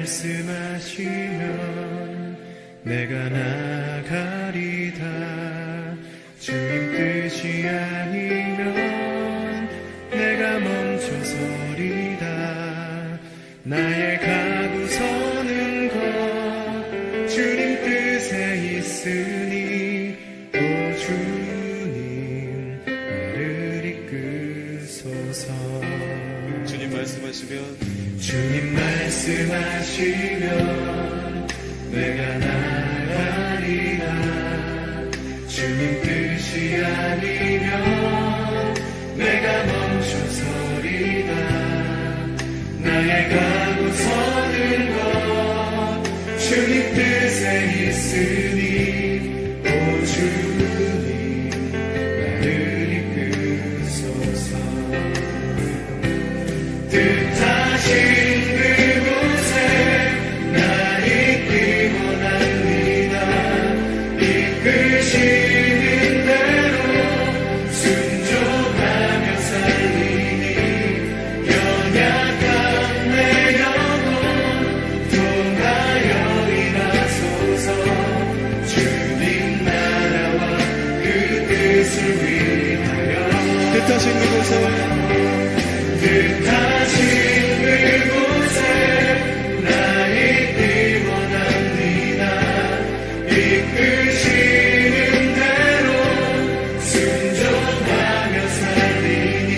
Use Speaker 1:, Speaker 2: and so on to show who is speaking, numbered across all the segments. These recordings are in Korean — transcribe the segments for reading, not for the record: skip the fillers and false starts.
Speaker 1: 말씀하시면 내가 나가리다. 주님 뜻이 아니면 내가 멈춰서리다. 나의 가고 서는 것 주님 뜻에 있으니 오 주님 나를 이끄소서.
Speaker 2: 주님 말씀하시면
Speaker 1: 내가 나가리라. 주님 뜻이 아니면 내가 멈춰서리다. 나의 가고 서는 것 주님 뜻에 있으니 오 주님 나를 이끄소서. 뜻하신 그곳에 나 있기 원합니다. 이끄시는 대로 순종하며 살리니 연약한 내 영혼 통하여 일하소서. 주님 나라와 그 뜻을 위하여 뜻하신 그곳에 나 있기 원합니다. 이끄시는 대로 순종하며 살리니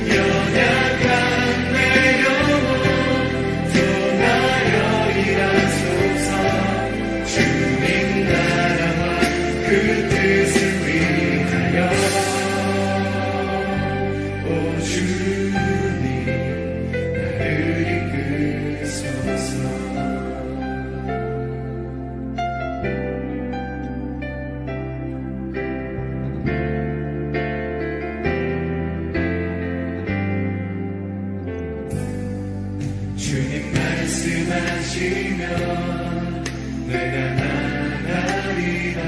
Speaker 1: 연약한 내 영혼 통하여 일하소서. 주님 나라와 그 뜻을 위하여 오 주님 나를 이끄소서. 주님 말씀하시면 내가 나가리라.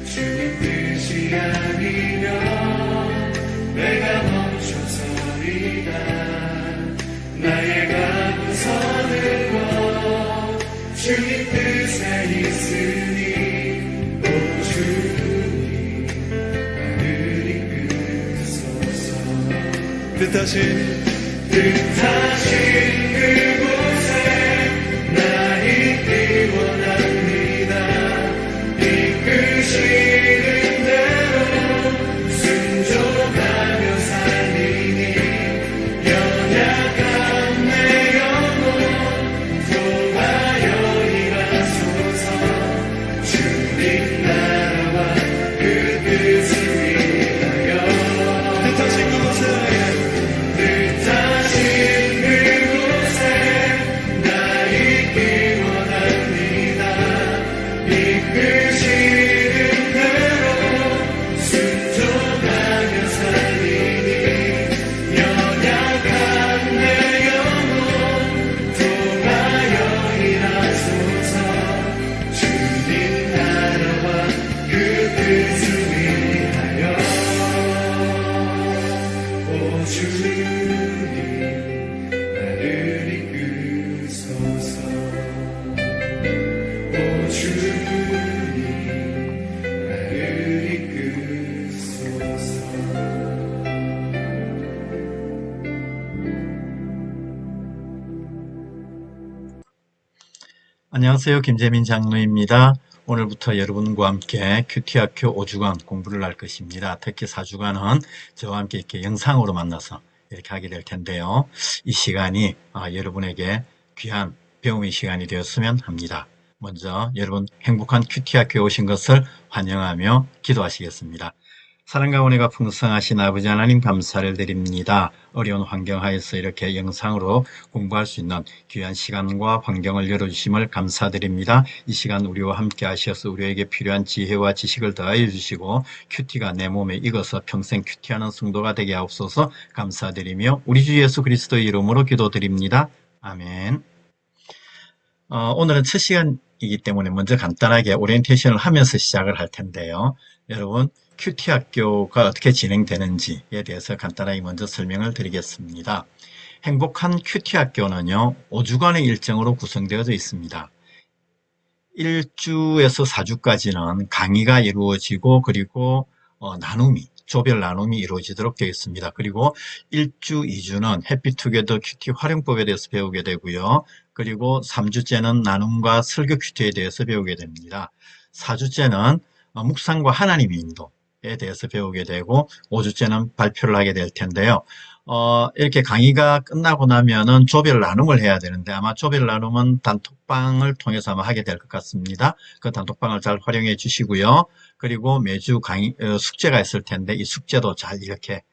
Speaker 1: 주님 뜻이 아니면 내가 멈춰서리다. 나의 가고 서는 것 주님 뜻에 있으니 오 주님 나를 이끄소서. 뜻하신 그곳에 나 있기 원합니다. 이끄시는 대로 순종하며 살리니 연약한 내 영혼 통하여 일하소서. 주님 나라와 그 뜻을 위하여 뜻하신 그곳에 나 있기 원합니다. 이끄시는 대로 순종하며 살리니 연약한 내 영혼 통하여 일하소서. 주님 나라와 그 뜻을 위하여 오 주님 나를 이끄소서. 오 주님 나를 이끄소서.
Speaker 3: 안녕하세요. 김재민 장로입니다. 오늘부터 여러분과 함께 큐티학교 5주간 공부를 할 것입니다. 특히 4주간은 저와 함께 이렇게 영상으로 만나서 이렇게 하게 될 텐데요. 이 시간이 여러분에게 귀한 배움의 시간이 되었으면 합니다. 먼저 여러분 행복한 큐티학교에 오신 것을 환영하며 기도하시겠습니다. 사랑과 은혜가 풍성하신 아버지 하나님 감사를 드립니다. 어려운 환경 하에서 이렇게 영상으로 공부할 수 있는 귀한 시간과 환경을 열어주심을 감사드립니다. 이 시간 우리와 함께 하셔서 우리에게 필요한 지혜와 지식을 더하여 주시고 큐티가 내 몸에 익어서 평생 큐티하는 성도가 되게 하옵소서. 감사드리며 우리 주 예수 그리스도의 이름으로 기도드립니다. 아멘. 오늘은 첫 시간이기 때문에 먼저 간단하게 오리엔테이션을 하면서 시작을 할 텐데요. 여러분 큐티학교가 어떻게 진행되는지에 대해서 간단하게 먼저 설명을 드리겠습니다. 행복한 큐티 학교는요, 5주간의 일정으로 구성되어져 있습니다. 1주에서 4주까지는 강의가 이루어지고, 그리고 조별 나눔이 이루어지도록 되어 있습니다. 그리고 1주, 2주는 해피투게더 큐티 활용법에 대해서 배우게 되고요. 그리고 3주째는 나눔과 설교 큐티에 대해서 배우게 됩니다. 4주째는 묵상과 하나님의 인도에 대해서 배우게 되고, 5주째는 발표를 하게 될 텐데요. 이렇게 강의가 끝나고 나면은 조별 나눔을 해야 되는데, 아마 조별 나눔은 단톡방을 통해서 아마 하게 될 것 같습니다. 그 단톡방을 잘 활용해 주시고요. 그리고 매주 숙제가 있을 텐데, 이 숙제도 잘 이렇게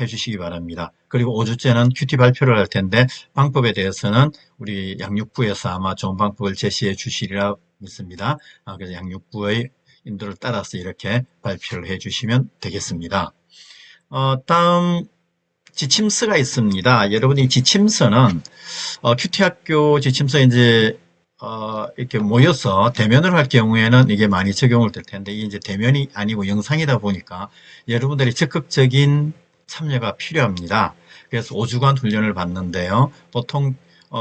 Speaker 3: 해 주시기 바랍니다. 그리고 5주째는 큐티 발표를 할 텐데, 방법에 대해서는 우리 양육부에서 아마 좋은 방법을 제시해 주시리라 믿습니다. 그래서 양육부의 인도를 따라서 이렇게 발표를 해 주시면 되겠습니다. 다음 지침서가 있습니다. 여러분이 지침서는 큐티학교 지침서 이제 이렇게 모여서 대면을 할 경우에는 이게 많이 적용을 될 텐데, 이게 이제 대면이 아니고 영상이다 보니까 여러분들이 적극적인 참여가 필요합니다. 그래서 5주간 훈련을 받는데요. 보통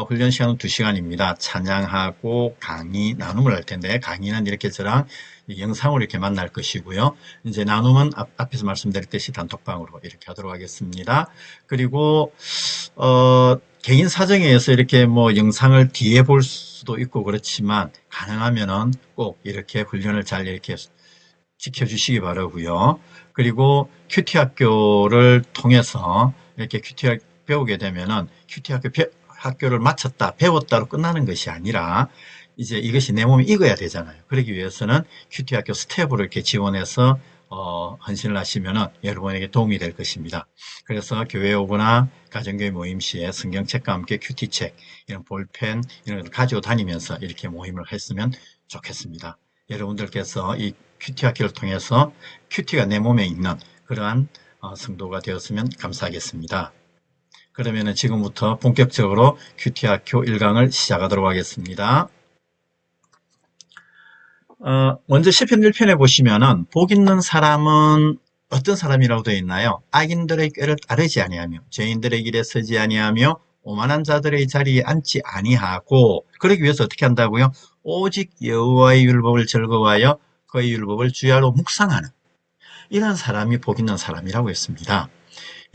Speaker 3: 훈련 시간은 2시간입니다. 찬양하고 강의, 나눔을 할 텐데, 강의는 이렇게 저랑 영상으로 이렇게 만날 것이고요. 이제 나눔은 앞에서 말씀드렸듯이 단톡방으로 이렇게 하도록 하겠습니다. 그리고 개인 사정에 의해서 이렇게 뭐 영상을 뒤에 볼 수도 있고 그렇지만, 가능하면은 꼭 이렇게 훈련을 잘 이렇게 지켜주시기 바라고요. 그리고 큐티 학교를 통해서 이렇게 큐티 배우게 되면은 큐티 학교를 마쳤다, 배웠다로 끝나는 것이 아니라, 이제 이것이 내 몸에 익어야 되잖아요. 그러기 위해서는 큐티 학교 스텝으로 이렇게 지원해서 헌신을 하시면은 여러분에게 도움이 될 것입니다. 그래서 교회에 오거나 가정교회 모임 시에 성경책과 함께 큐티책, 이런 볼펜, 이런 걸 가지고 다니면서 이렇게 모임을 했으면 좋겠습니다. 여러분들께서 이 큐티 학교를 통해서 큐티가 내 몸에 있는 그러한 성도가 되었으면 감사하겠습니다. 그러면은 지금부터 본격적으로 큐티 학교 1강을 시작하도록 하겠습니다. 먼저 시편 1편에 보시면은, 복 있는 사람은 어떤 사람이라고 되어 있나요? 악인들의 꾀를 따르지 아니하며 죄인들의 길에 서지 아니하며 오만한 자들의 자리에 앉지 아니하고, 그러기 위해서 어떻게 한다고요? 오직 여호와의 율법을 즐거워하여 그의 율법을 주야로 묵상하는, 이런 사람이 복 있는 사람이라고 했습니다.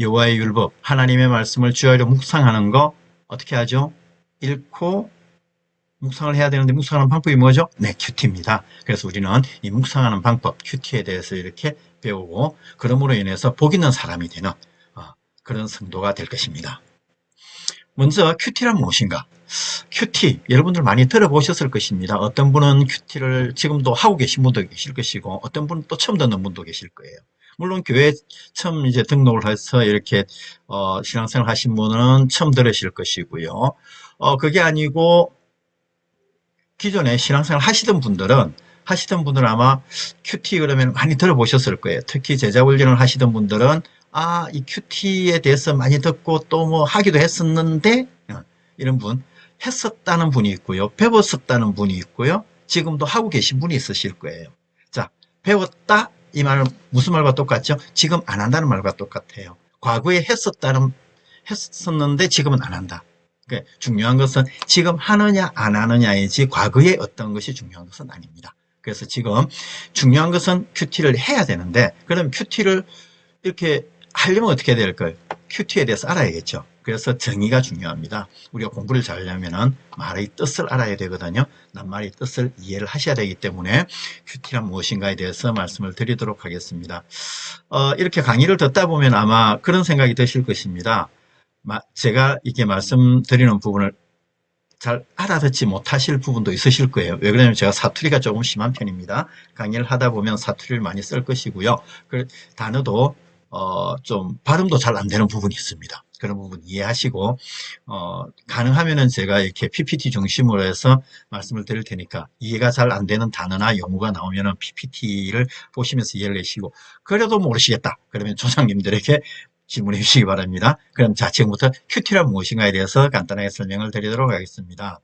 Speaker 3: 여호와의 율법, 하나님의 말씀을 주야로 묵상하는 거 어떻게 하죠? 읽고 묵상을 해야 되는데, 묵상하는 방법이 뭐죠? 네, 큐티입니다. 그래서 우리는 이 묵상하는 방법, 큐티에 대해서 이렇게 배우고, 그러므로 인해서 복 있는 사람이 되는 그런 성도가 될 것입니다. 먼저 큐티란 무엇인가? 큐티, 여러분들 많이 들어보셨을 것입니다. 어떤 분은 큐티를 지금도 하고 계신 분도 계실 것이고, 어떤 분은 또 처음 듣는 분도 계실 거예요. 물론 교회에 처음 이제 등록을 해서 이렇게 신앙생활 하신 분은 처음 들으실 것이고요. 그게 아니고 기존에 신앙생활 하시던 분들은 아마 큐티 그러면 많이 들어보셨을 거예요. 특히 제자 훈련을 하시던 분들은 이 큐티에 대해서 많이 듣고 또 뭐 하기도 했었는데, 이런 분, 했었다는 분이 있고요. 배웠었다는 분이 있고요. 지금도 하고 계신 분이 있으실 거예요. 자, 배웠다, 이 말은 무슨 말과 똑같죠? 지금 안 한다는 말과 똑같아요. 과거에 했었는데 지금은 안 한다. 중요한 것은 지금 하느냐 안 하느냐이지, 과거에 어떤 것이 중요한 것은 아닙니다. 그래서 지금 중요한 것은 큐티를 해야 되는데, 그럼 큐티를 이렇게 하려면 어떻게 해야 될까요? 큐티에 대해서 알아야겠죠. 그래서 정의가 중요합니다. 우리가 공부를 잘하려면 말의 뜻을 알아야 되거든요. 낱말의 뜻을 이해를 하셔야 되기 때문에 큐티란 무엇인가에 대해서 말씀을 드리도록 하겠습니다. 이렇게 강의를 듣다 보면 아마 그런 생각이 드실 것입니다. 제가 이렇게 말씀드리는 부분을 잘 알아듣지 못하실 부분도 있으실 거예요. 왜 그러냐면 제가 사투리가 조금 심한 편입니다. 강의를 하다 보면 사투리를 많이 쓸 것이고요. 그 단어도 좀 발음도 잘 안 되는 부분이 있습니다. 그런 부분 이해하시고, 가능하면은 제가 이렇게 PPT 중심으로 해서 말씀을 드릴 테니까, 이해가 잘 안 되는 단어나 용어가 나오면은 PPT를 보시면서 이해를 하시고, 그래도 모르시겠다 그러면 조장님들에게 질문해 주시기 바랍니다. 그럼 자, 지금부터 큐티란 무엇인가에 대해서 간단하게 설명을 드리도록 하겠습니다.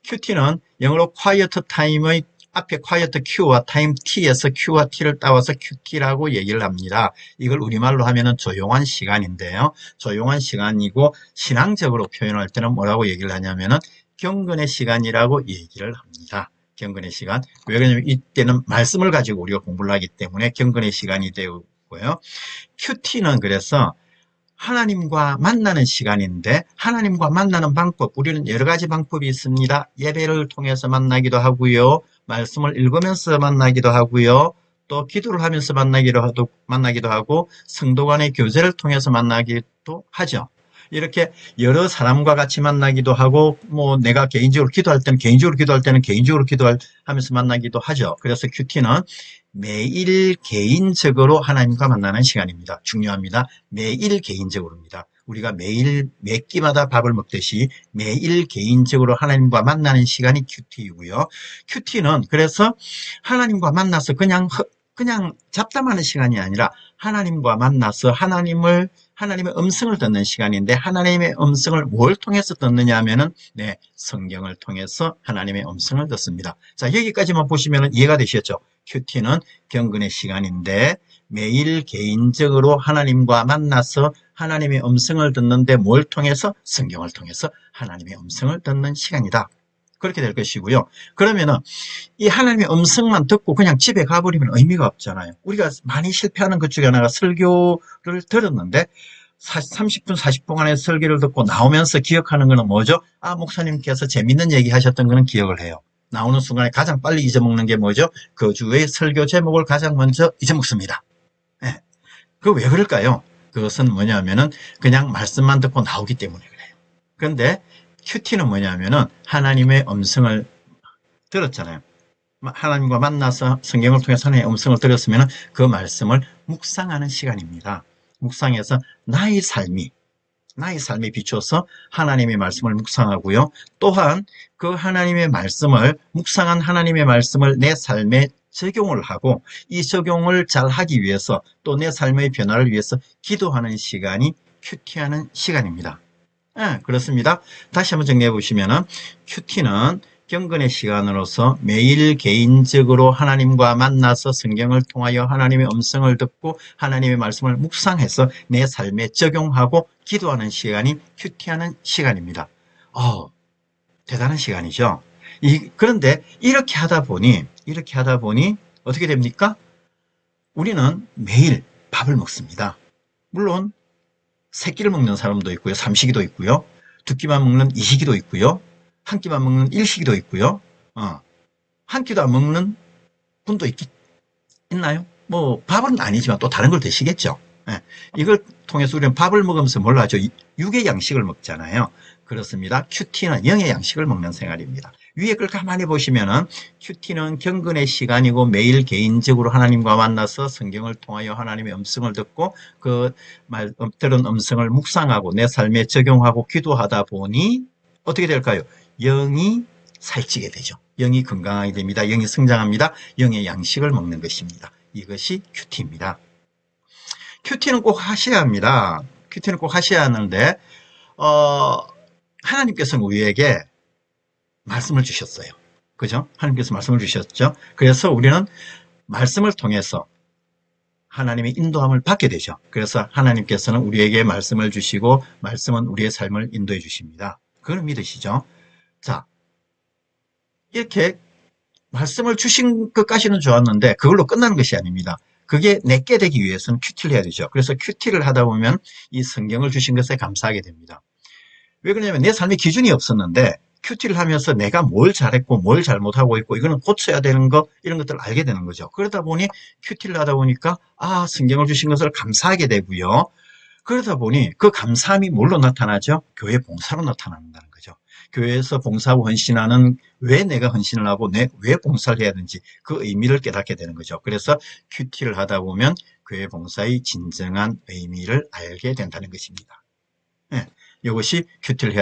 Speaker 3: 큐티는 영어로 quiet time의 앞에 quiet Q와 time T에서 Q와 T를 따와서 QT라고 얘기를 합니다. 이걸 우리말로 하면은 조용한 시간인데요. 조용한 시간이고 신앙적으로 표현할 때는 뭐라고 얘기를 하냐면은 경건의 시간이라고 얘기를 합니다. 경건의 시간. 왜 그러냐면 이때는 말씀을 가지고 우리가 공부를 하기 때문에 경건의 시간이 되고요. QT는 그래서 하나님과 만나는 시간인데 하나님과 만나는 방법, 우리는 여러 가지 방법이 있습니다. 예배를 통해서 만나기도 하고요. 말씀을 읽으면서 만나기도 하고요. 또 기도를 하면서 만나기도 하고 성도 간의 교제를 통해서 만나기도 하죠. 이렇게 여러 사람과 같이 만나기도 하고 뭐 내가 개인적으로 기도할 때는 개인적으로 기도하면서 만나기도 하죠. 그래서 큐티는 매일 개인적으로 하나님과 만나는 시간입니다. 중요합니다. 매일 개인적으로입니다. 우리가 매일 매 끼마다 밥을 먹듯이 매일 개인적으로 하나님과 만나는 시간이 큐티이고요. 큐티는 그래서 하나님과 만나서 그냥 잡담하는 시간이 아니라 하나님과 만나서 하나님의 음성을 듣는 시간인데 하나님의 음성을 뭘 통해서 듣느냐 하면은 성경을 통해서 하나님의 음성을 듣습니다. 자, 여기까지만 보시면 이해가 되시겠죠? 큐티는 경건의 시간인데 매일 개인적으로 하나님과 만나서 하나님의 음성을 듣는데 뭘 통해서? 성경을 통해서 하나님의 음성을 듣는 시간이다. 그렇게 될 것이고요. 그러면은 이 하나님의 음성만 듣고 그냥 집에 가버리면 의미가 없잖아요. 우리가 많이 실패하는 것 중에 하나가 설교를 들었는데 30분, 40분 안에 설교를 듣고 나오면서 기억하는 거는 뭐죠? 아, 목사님께서 재밌는 얘기 하셨던 거는 기억을 해요. 나오는 순간에 가장 빨리 잊어먹는 게 뭐죠? 그 주의 설교 제목을 가장 먼저 잊어먹습니다. 네. 그 왜 그럴까요? 그것은 뭐냐면은 그냥 말씀만 듣고 나오기 때문에 그래요. 그런데 큐티는 뭐냐면은 하나님의 음성을 들었잖아요. 하나님과 만나서 성경을 통해서 하나님의 음성을 들었으면 그 말씀을 묵상하는 시간입니다. 묵상해서 나의 삶에 비춰서 하나님의 말씀을 묵상하고요. 또한 그 하나님의 말씀을 묵상한 하나님의 말씀을 내 삶에 적용을 하고 이 적용을 잘 하기 위해서 또 내 삶의 변화를 위해서 기도하는 시간이 큐티하는 시간입니다. 네, 그렇습니다. 다시 한번 정리해 보시면은 큐티는 경건의 시간으로서 매일 개인적으로 하나님과 만나서 성경을 통하여 하나님의 음성을 듣고 하나님의 말씀을 묵상해서 내 삶에 적용하고 기도하는 시간이 큐티하는 시간입니다. 대단한 시간이죠. 그런데 이렇게 하다 보니 어떻게 됩니까? 우리는 매일 밥을 먹습니다. 물론 세 끼를 먹는 사람도 있고요. 삼식이도 있고요. 두 끼만 먹는 이식이도 있고요. 한 끼만 먹는 일식이도 있고요. 한 끼도 안 먹는 분도 있나요? 뭐 밥은 아니지만 또 다른 걸 드시겠죠. 이걸 통해서 우리는 밥을 먹으면서 뭘 하죠? 육의 양식을 먹잖아요. 그렇습니다. 큐티는 영의 양식을 먹는 생활입니다. 위에 걸 가만히 보시면은 큐티는 경건의 시간이고 매일 개인적으로 하나님과 만나서 성경을 통하여 하나님의 음성을 듣고 들은 음성을 묵상하고 내 삶에 적용하고 기도하다 보니 어떻게 될까요? 영이 살찌게 되죠. 영이 건강하게 됩니다. 영이 성장합니다. 영의 양식을 먹는 것입니다. 이것이 큐티입니다. 큐티는 꼭 하셔야 합니다. 큐티는 꼭 하셔야 하는데 하나님께서는 우리에게 말씀을 주셨어요. 그죠? 하나님께서 말씀을 주셨죠. 그래서 우리는 말씀을 통해서 하나님의 인도함을 받게 되죠. 그래서 하나님께서는 우리에게 말씀을 주시고 말씀은 우리의 삶을 인도해 주십니다. 그걸 믿으시죠? 자, 이렇게 말씀을 주신 것까지는 좋았는데 그걸로 끝나는 것이 아닙니다. 그게 내게 되기 위해서는 큐티를 해야 되죠. 그래서 큐티를 하다 보면 이 성경을 주신 것에 감사하게 됩니다. 왜 그러냐면 내 삶의 기준이 없었는데 큐티를 하면서 내가 뭘 잘했고 뭘 잘못하고 있고 이거는 고쳐야 되는 거 이런 것들을 알게 되는 거죠. 그러다 보니 큐티를 하다 보니까 성경을 주신 것을 감사하게 되고요. 그러다 보니 그 감사함이 뭘로 나타나죠? 교회 봉사로 나타난다는 거죠. 교회에서 봉사하고 헌신하는 왜 내가 헌신을 하고 왜 봉사를 해야 되는지 그 의미를 깨닫게 되는 거죠. 그래서 큐티를 하다 보면 교회 봉사의 진정한 의미를 알게 된다는 것입니다. 이것이 큐티를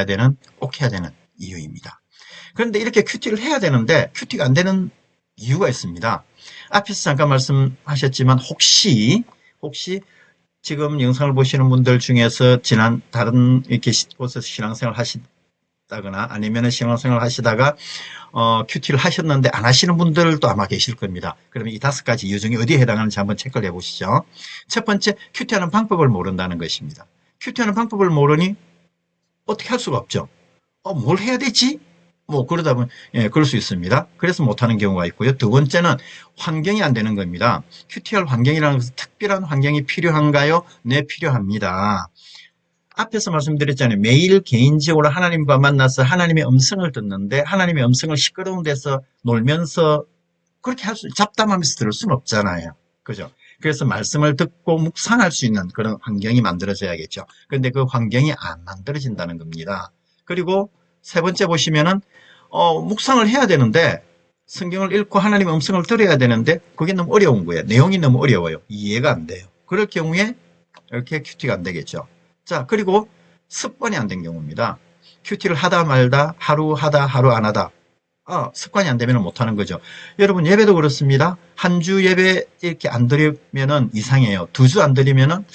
Speaker 3: 꼭 해야 되는 이유입니다. 그런데 이렇게 큐티를 해야 되는데 큐티가 안 되는 이유가 있습니다. 앞에서 잠깐 말씀하셨지만 혹시 지금 영상을 보시는 분들 중에서 다른 이렇게 곳에서 신앙생활 하시다 하셨다거나 아니면 신앙생활 하시다가 큐티를 하셨는데 안 하시는 분들도 아마 계실 겁니다. 그러면 이 5가지 이유 중에 어디에 해당하는지 한번 체크를 해보시죠. 첫 번째, 큐티하는 방법을 모른다는 것입니다. 큐티하는 방법을 모르니 어떻게 할 수가 없죠. 뭘 해야 되지? 뭐 그러다 보면 그럴 수 있습니다. 그래서 못하는 경우가 있고요. 두 번째는 환경이 안 되는 겁니다. 큐티할 환경이라는 것은 특별한 환경이 필요한가요? 네, 필요합니다. 앞에서 말씀드렸잖아요. 매일 개인적으로 하나님과 만나서 하나님의 음성을 듣는데 하나님의 음성을 시끄러운 데서 놀면서 그렇게 잡담하면서 들을 수는 없잖아요. 그죠? 그래서 말씀을 듣고 묵상할 수 있는 그런 환경이 만들어져야겠죠. 그런데 그 환경이 안 만들어진다는 겁니다. 그리고 세 번째 보시면은 묵상을 해야 되는데 성경을 읽고 하나님의 음성을 들어야 되는데 그게 너무 어려운 거예요. 내용이 너무 어려워요. 이해가 안 돼요. 그럴 경우에 이렇게 큐티가 안 되겠죠. 자, 그리고 습관이 안 된 경우입니다. 큐티를 하다 말다, 하루 하다, 하루 안 하다. 습관이 안 되면 못하는 거죠. 여러분, 예배도 그렇습니다. 한 주 예배 이렇게 안 드리면은 이상해요. 2주 안 드리면은,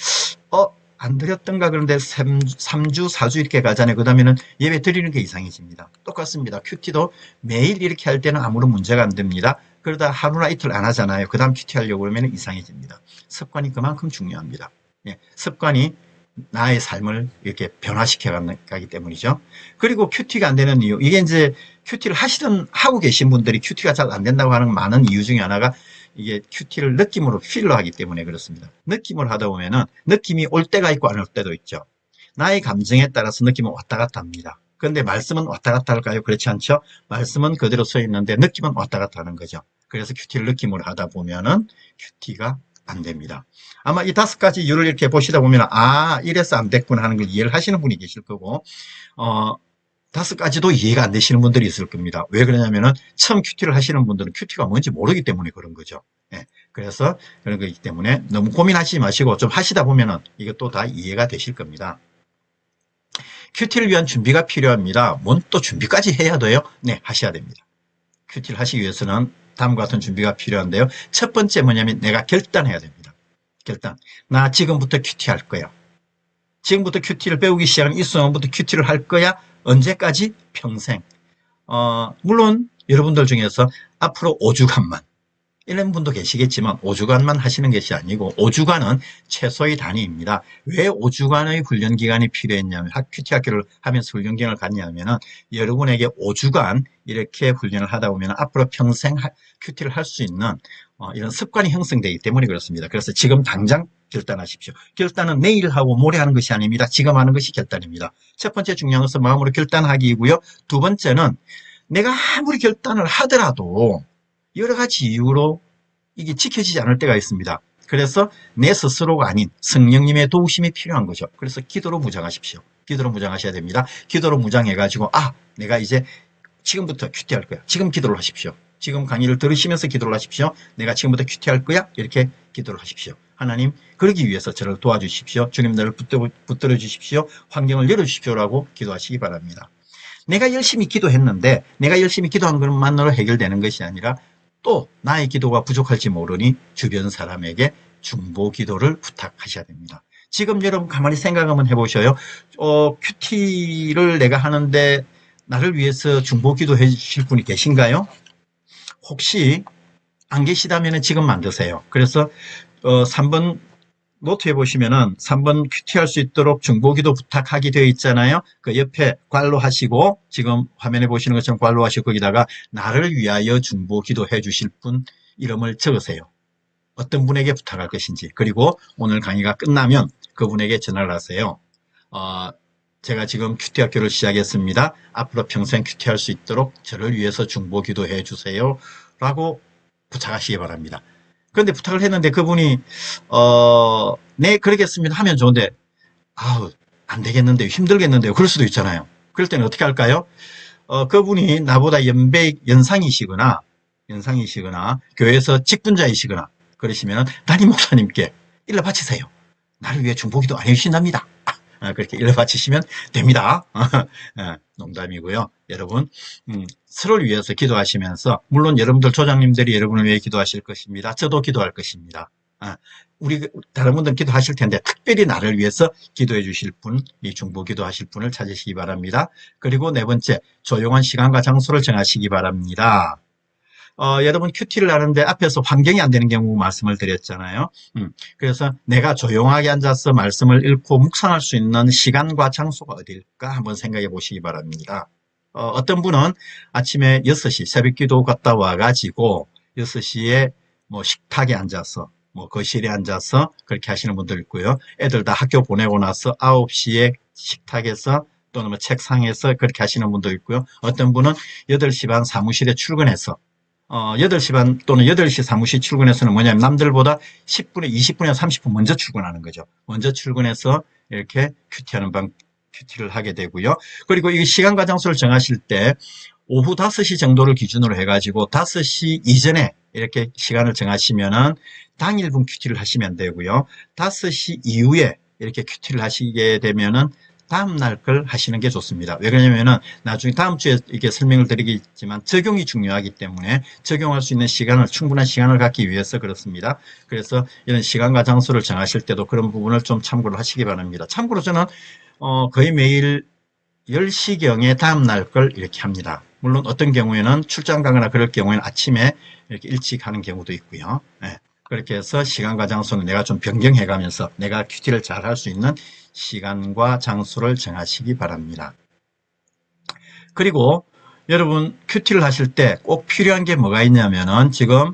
Speaker 3: 안 드렸던가 그런데 3주, 4주 이렇게 가잖아요. 그 다음에는 예배 드리는 게 이상해집니다. 똑같습니다. 큐티도 매일 이렇게 할 때는 아무런 문제가 안 됩니다. 그러다 하루나 이틀 안 하잖아요. 그 다음 큐티 하려고 그러면 이상해집니다. 습관이 그만큼 중요합니다. 습관이 나의 삶을 이렇게 변화시켜 가기 때문이죠. 그리고 큐티가 안 되는 이유, 이게 이제 큐티를 하고 계신 분들이 큐티가 잘 안 된다고 하는 많은 이유 중에 하나가 이게 큐티를 느낌으로 필로 하기 때문에 그렇습니다. 느낌을 하다 보면은 느낌이 올 때가 있고 안 올 때도 있죠. 나의 감정에 따라서 느낌은 왔다 갔다 합니다. 그런데 말씀은 왔다 갔다 할까요? 그렇지 않죠? 말씀은 그대로 서 있는데 느낌은 왔다 갔다 하는 거죠. 그래서 큐티를 느낌으로 하다 보면은 큐티가 안 됩니다. 아마 이 5가지 이유를 이렇게 보시다 보면 이래서 안 됐구나 하는 걸 이해를 하시는 분이 계실 거고 5가지도 이해가 안 되시는 분들이 있을 겁니다. 왜 그러냐면은 처음 큐티를 하시는 분들은 큐티가 뭔지 모르기 때문에 그런 거죠. 그래서 그런 거기 때문에 너무 고민하지 마시고 좀 하시다 보면은 이것도 다 이해가 되실 겁니다. 큐티를 위한 준비가 필요합니다. 뭔 또 준비까지 해야 돼요? 네, 하셔야 됩니다. 큐티를 하시기 위해서는 다음과 같은 준비가 필요한데요. 첫 번째 뭐냐면 내가 결단해야 됩니다. 결단. 나 지금부터 큐티 할 거야. 지금부터 큐티를 배우기 시작하는 이 순간부터 큐티를 할 거야. 언제까지? 평생. 물론 여러분들 중에서 앞으로 5주간만 이런 분도 계시겠지만 5주간만 하시는 것이 아니고 5주간은 최소의 단위입니다. 왜 5주간의 훈련 기간이 필요했냐면 큐티 학교를 하면서 훈련 기간을 갖냐면은 여러분에게 5주간 이렇게 훈련을 하다 보면 앞으로 평생 큐티를 할 수 있는 이런 습관이 형성되기 때문에 그렇습니다. 그래서 지금 당장 결단하십시오. 결단은 내일 하고 모레 하는 것이 아닙니다. 지금 하는 것이 결단입니다. 첫 번째 중요한 것은 마음으로 결단하기이고요. 두 번째는 내가 아무리 결단을 하더라도 여러 가지 이유로 이게 지켜지지 않을 때가 있습니다. 그래서 내 스스로가 아닌 성령님의 도우심이 필요한 거죠. 그래서 기도로 무장하십시오. 기도로 무장하셔야 됩니다. 기도로 무장해가지고 내가 이제 지금부터 큐티할 거야. 지금 기도를 하십시오. 지금 강의를 들으시면서 기도를 하십시오. 내가 지금부터 큐티할 거야. 이렇게 기도를 하십시오. 하나님, 그러기 위해서 저를 도와주십시오. 주님, 나를 붙들어 주십시오. 환경을 열어주십시오라고 기도하시기 바랍니다. 내가 열심히 기도했는데 내가 열심히 기도하는 것만으로 해결되는 것이 아니라 또 나의 기도가 부족할지 모르니 주변 사람에게 중보 기도를 부탁하셔야 됩니다. 지금 여러분 가만히 생각 한번 해보셔요. 큐티를 내가 하는데 나를 위해서 중보 기도해 주실 분이 계신가요? 혹시 안 계시다면 지금 만드세요. 그래서 3번 노트에 보시면은 3번 큐티할 수 있도록 중보기도 부탁하기 되어 있잖아요. 그 옆에 괄로 하시고 지금 화면에 보시는 것처럼 괄로 하시고 거기다가 나를 위하여 중보기도 해 주실 분 이름을 적으세요. 어떤 분에게 부탁할 것인지. 그리고 오늘 강의가 끝나면 그분에게 전화를 하세요. 제가 지금 큐티 학교를 시작했습니다. 앞으로 평생 큐티할 수 있도록 저를 위해서 중보기도 해 주세요. 라고 부탁하시기 바랍니다. 그런데 부탁을 했는데 그분이 네 그러겠습니다 하면 좋은데 안 되겠는데요, 힘들겠는데요, 그럴 수도 있잖아요. 그럴 때는 어떻게 할까요? 그분이 나보다 연상이시거나 교회에서 직분자이시거나 그러시면 담임 목사님께 일러 바치세요. 나를 위해 중보기도 안 해주신답니다. 그렇게 일러 바치시면 됩니다. 농담이고요. 여러분 서로를 위해서 기도하시면서 물론 여러분들 조장님들이 여러분을 위해 기도하실 것입니다. 저도 기도할 것입니다. 우리 다른 분들은 기도하실 텐데 특별히 나를 위해서 기도해 주실 분, 이 중보 기도하실 분을 찾으시기 바랍니다. 그리고 네 번째, 조용한 시간과 장소를 정하시기 바랍니다. 여러분 큐티를 하는데 앞에서 환경이 안 되는 경우 말씀을 드렸잖아요. 그래서 내가 조용하게 앉아서 말씀을 읽고 묵상할 수 있는 시간과 장소가 어딜까 한번 생각해 보시기 바랍니다. 어떤 분은 아침에 6시 새벽 기도 갔다 와가지고 6시에 뭐 식탁에 앉아서 뭐 거실에 앉아서 그렇게 하시는 분들 있고요. 애들 다 학교 보내고 나서 9시에 식탁에서 또는 뭐 책상에서 그렇게 하시는 분도 있고요. 어떤 분은 8시 반 사무실에 출근해서 8시 반 또는 8시 사무실 출근해서는 뭐냐면 남들보다 10분에 20분에 30분 먼저 출근하는 거죠. 먼저 출근해서 이렇게 큐티를 하게 되고요. 그리고 이 시간과 장소를 정하실 때 오후 5시 정도를 기준으로 해가지고 5시 이전에 이렇게 시간을 정하시면은 당일분 큐티를 하시면 되고요. 5시 이후에 이렇게 큐티를 하시게 되면은 다음날 걸 하시는 게 좋습니다. 왜 그러냐면은 나중에 다음 주에 이렇게 설명을 드리겠지만 적용이 중요하기 때문에 적용할 수 있는 시간을 충분한 시간을 갖기 위해서 그렇습니다. 그래서 이런 시간과 장소를 정하실 때도 그런 부분을 좀 참고를 하시기 바랍니다. 참고로 저는 거의 매일 10시경에 다음날 걸 이렇게 합니다. 물론 어떤 경우에는 출장 가거나 그럴 경우에는 아침에 이렇게 일찍 하는 경우도 있고요. 네. 그렇게 해서 시간과 장소는 내가 좀 변경해 가면서 내가 큐티를 잘 할 수 있는 시간과 장소를 정하시기 바랍니다. 그리고 여러분 큐티를 하실 때 꼭 필요한 게 뭐가 있냐면은 지금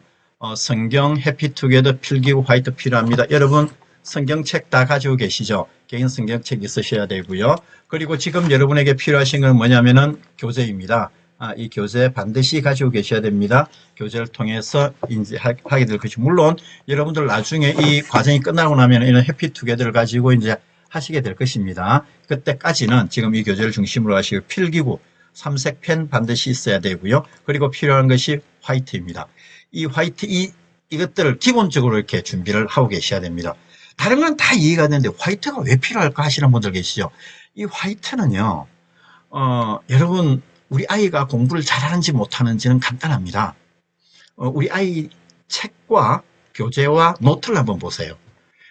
Speaker 3: 성경 해피투게더 필기구 화이트 필요합니다. 여러분 성경책 다 가지고 계시죠? 개인 성경책 있으셔야 되고요. 그리고 지금 여러분에게 필요하신 건 뭐냐면은 교재입니다. 이 교재 반드시 가지고 계셔야 됩니다. 교재를 통해서 이제 하게 될 것이 물론 여러분들 나중에 이 과정이 끝나고 나면 이런 해피투게더를 가지고 이제 하시게 될 것입니다. 그때까지는 지금 이 교재를 중심으로 하시고 필기구, 삼색 펜 반드시 있어야 되고요. 그리고 필요한 것이 화이트입니다. 이 화이트 이것들을 기본적으로 이렇게 준비를 하고 계셔야 됩니다. 다른 건 다 이해가 되는데 화이트가 왜 필요할까 하시는 분들 계시죠. 이 화이트는요, 여러분 우리 아이가 공부를 잘하는지 못하는지는 간단합니다. 우리 아이 책과 교재와 노트를 한번 보세요.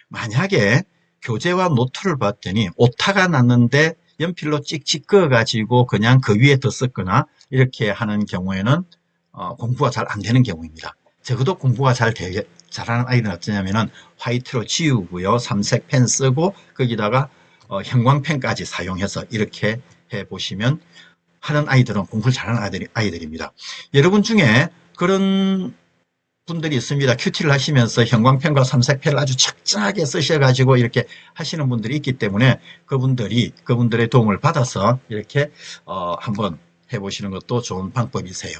Speaker 3: 만약에 교재와 노트를 봤더니 오타가 났는데 연필로 찍찍 그어가지고 그냥 그 위에 덧썼거나 이렇게 하는 경우에는 공부가 잘 안 되는 경우입니다. 적어도 공부가 잘하는 아이는 어쩌냐면은 화이트로 지우고요. 삼색 펜 쓰고 거기다가 형광펜까지 사용해서 이렇게 해보시면 하는 아이들은 공부를 잘하는 아이들입니다. 여러분 중에 그런 분들이 있습니다. 큐티를 하시면서 형광펜과 삼색펜을 아주 적절하게 쓰셔가지고 이렇게 하시는 분들이 있기 때문에 그분들의 도움을 받아서 이렇게 한번 해보시는 것도 좋은 방법이세요.